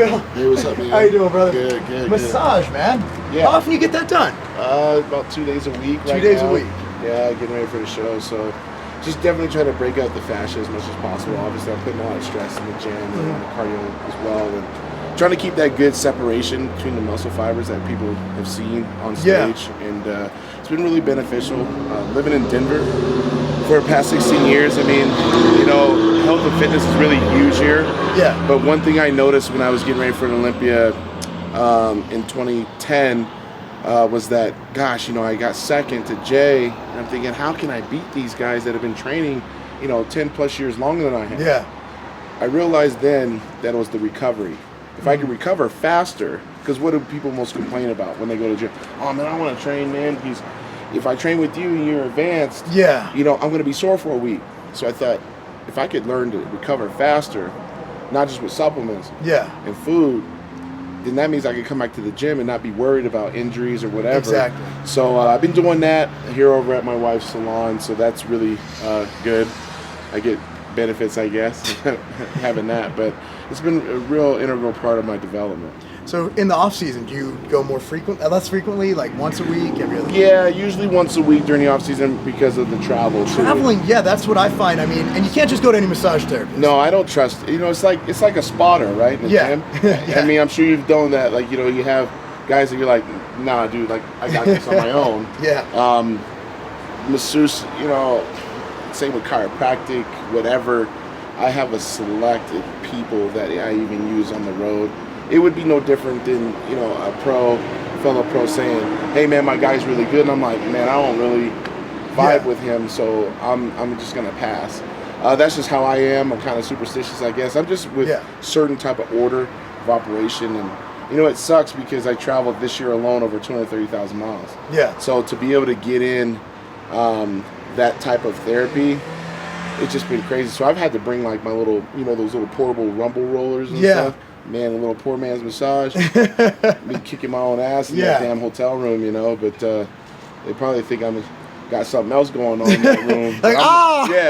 Phil? Hey, what's up, man? How you doing, brother? Good. Massage, man. Yeah. How often you get that done? About 2 days a week. 2 days a week. Yeah, getting ready for the show. So, just definitely try to break out the fascia as much as possible. Obviously, I'm putting a lot of stress in the gym and on the cardio as well, and trying to keep that good separation between the muscle fibers that people have seen on stage. And it's been really beneficial. Living in Denver for the past 16 years, I mean, you know, health and fitness is really huge here. Yeah. But one thing I noticed when I was getting ready for an Olympia in 2010 was that, gosh, you know, I got second to Jay, and I'm thinking, how can I beat these guys that have been training, you know, 10 plus years longer than I have? Yeah. I realized then that it was the recovery. If I could recover faster, because what do people most complain about when they go to the gym? Oh man, I want to train, man, because if I train with you and you're advanced, you know, I'm going to be sore for a week. So I thought, if I could learn to recover faster, not just with supplements and food, then that means I can come back to the gym and not be worried about injuries or whatever. Exactly. So I've been doing that here over at my wife's salon, so that's really good. I get benefits, I guess, having that, but it's been a real integral part of my development. So in the off season, do you go less frequently, like once a week, every other week? Yeah, usually once a week during the off season because of the travel. Traveling, yeah, that's what I find. I mean, and you can't just go to any massage therapist. No, I don't trust. You know, it's like a spotter, right? In the gym. I mean, I'm sure you've done that. Like, you know, you have guys that you're like, nah, dude, like I got this on my own. Masseuse, you know, same with chiropractic, whatever. I have a selected people that I even use on the road. It would be no different than, you know, a fellow pro saying, hey man, my guy's really good, and I'm like, man, I don't really vibe with him, so I'm just gonna pass. That's just how I am. I'm kind of superstitious, I guess. I'm just with certain type of order of operation, and you know, it sucks because I traveled this year alone over 230,000 miles. So to be able to get in that type of therapy, it's just been crazy. So I've had to bring like my little, you know, those little portable rumble rollers and stuff. Man, a little poor man's massage. Me kicking my own ass in that damn hotel room, you know. But they probably think I'm got something else going on in that room. Like,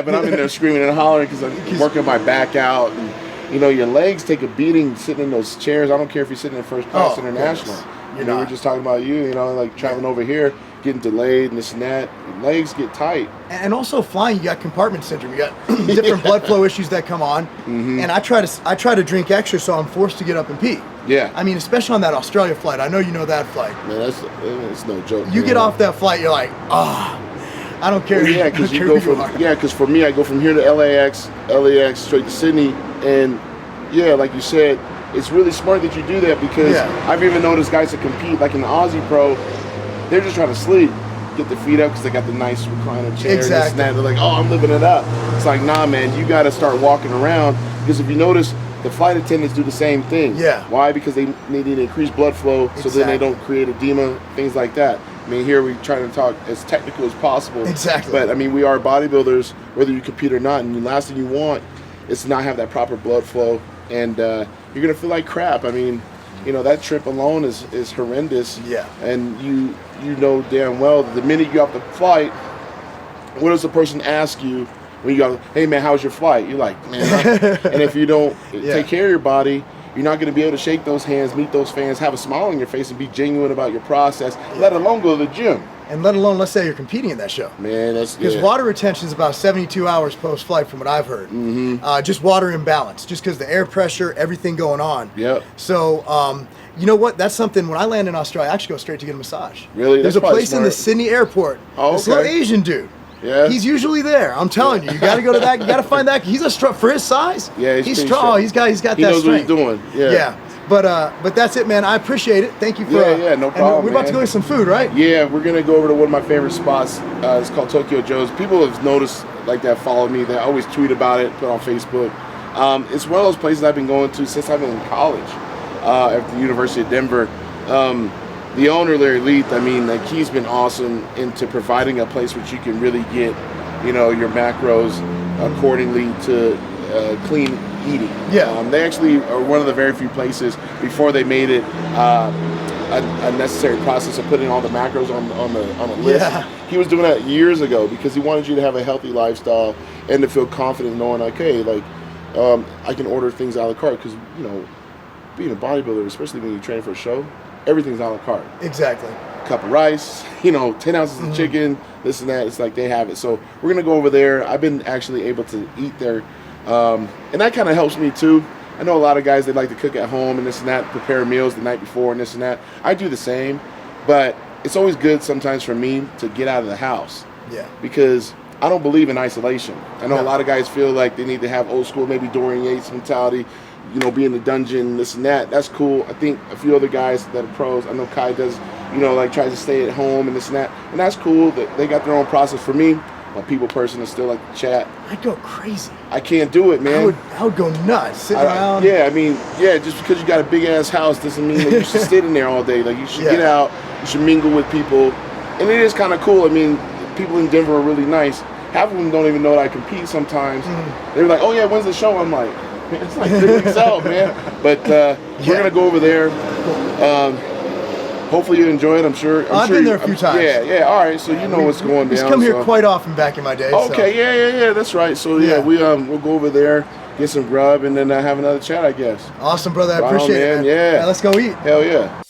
but I'm in there screaming and hollering because I'm working my back out. And, you know, your legs take a beating sitting in those chairs. I don't care if you're sitting in first class international. You know, we were just talking about you know, like traveling over here, getting delayed and this and that. Your legs get tight. And also flying, you got compartment syndrome. You got different blood flow issues that come on. And I try to drink extra, so I'm forced to get up and pee. I mean, especially on that Australia flight. I know you know that flight. Man, it's no joke. You get off that flight, you're like, I don't care. Well, because you go from because for me, I go from here to LAX straight to Sydney, and like you said, it's really smart that you do that because I've even noticed guys that compete, like in the Aussie Pro, they're just trying to sleep, get their feet up because they got the nice recliner chair and this and that. They're like, oh, I'm living it up. It's like, nah, man, you got to start walking around because if you notice, the flight attendants do the same thing. Why? Because they need to increase blood flow so then they don't create edema, things like that. I mean, here we try to talk as technical as possible. But I mean, we are bodybuilders, whether you compete or not, and the last thing you want is to not have that proper blood flow, and you're gonna feel like crap. I mean, you know, that trip alone is horrendous. And you know damn well that the minute you get off the flight, what does the person ask you when you go, hey man, how's your flight? You're like, man, and if you don't take care of your body, you're not going to be able to shake those hands, meet those fans, have a smile on your face, and be genuine about your process, let alone go to the gym. And let alone, let's say you're competing in that show. Man, that's because water retention is about 72 hours post-flight, from what I've heard. Just water imbalance, just because the air pressure, everything going on. So, you know what? That's something. When I land in Australia, I actually go straight to get a massage. Really? There's a place in the Sydney airport. This little Asian dude. He's usually there. I'm telling you, you got to go to that. You got to find that. He's for his size. He's strong. He's got that strength. He knows what he's doing. But that's it, man. I appreciate it. Thank you for no problem. We're about to go get some food, right? Yeah, we're gonna go over to one of my favorite spots. It's called Tokyo Joe's. People have noticed like that, follow me. They always tweet about it, put on Facebook. It's one of those places I've been going to since I've been in college at the University of Denver. The owner, Larry Heath, I mean, like, he's been awesome into providing a place which you can really get, you know, your macros accordingly to clean eating. They actually are one of the very few places before they made it a necessary process of putting all the macros on a list. He was doing that years ago because he wanted you to have a healthy lifestyle and to feel confident knowing, okay, like, I can order things a la carte because, you know, being a bodybuilder, especially when you train for a show, everything's a la carte. Exactly. Cup of rice, 10 ounces of chicken, this and that. It's like they have it. So we're gonna go over there. I've been actually able to eat there, and that kind of helps me too. I know a lot of guys, they like to cook at home and this and that, prepare meals the night before and this and that. I do the same, but it's always good sometimes for me to get out of the house. Yeah. Because I don't believe in isolation. I know a lot of guys feel like they need to have old school, maybe Dorian Yates mentality, be in the dungeon, this and that. That's cool. I think a few other guys that are pros, I know Kai does, like tries to stay at home and this and that. And that's cool that they got their own process. For me, I'm a people person, I still like to chat. I'd go crazy. I can't do it, man. I would go nuts, sitting around. Just because you got a big ass house doesn't mean that you should sit in there all day. Like, you should get out, you should mingle with people. And it is kind of cool. I mean, people in Denver are really nice. Half of them don't even know that I compete sometimes. They're like, oh yeah, when's the show? I'm like, man, it's like 3 weeks out, man. But we're going to go over there. Hopefully you enjoy it. I'm sure been there a few times. Yeah. All right. So you know what's going down. Just come here quite often back in my day. Okay. So. Yeah. That's right. So we'll go over there, get some grub, and then have another chat, I guess. Awesome, brother. I appreciate it, man. Yeah. Let's go eat. Hell yeah.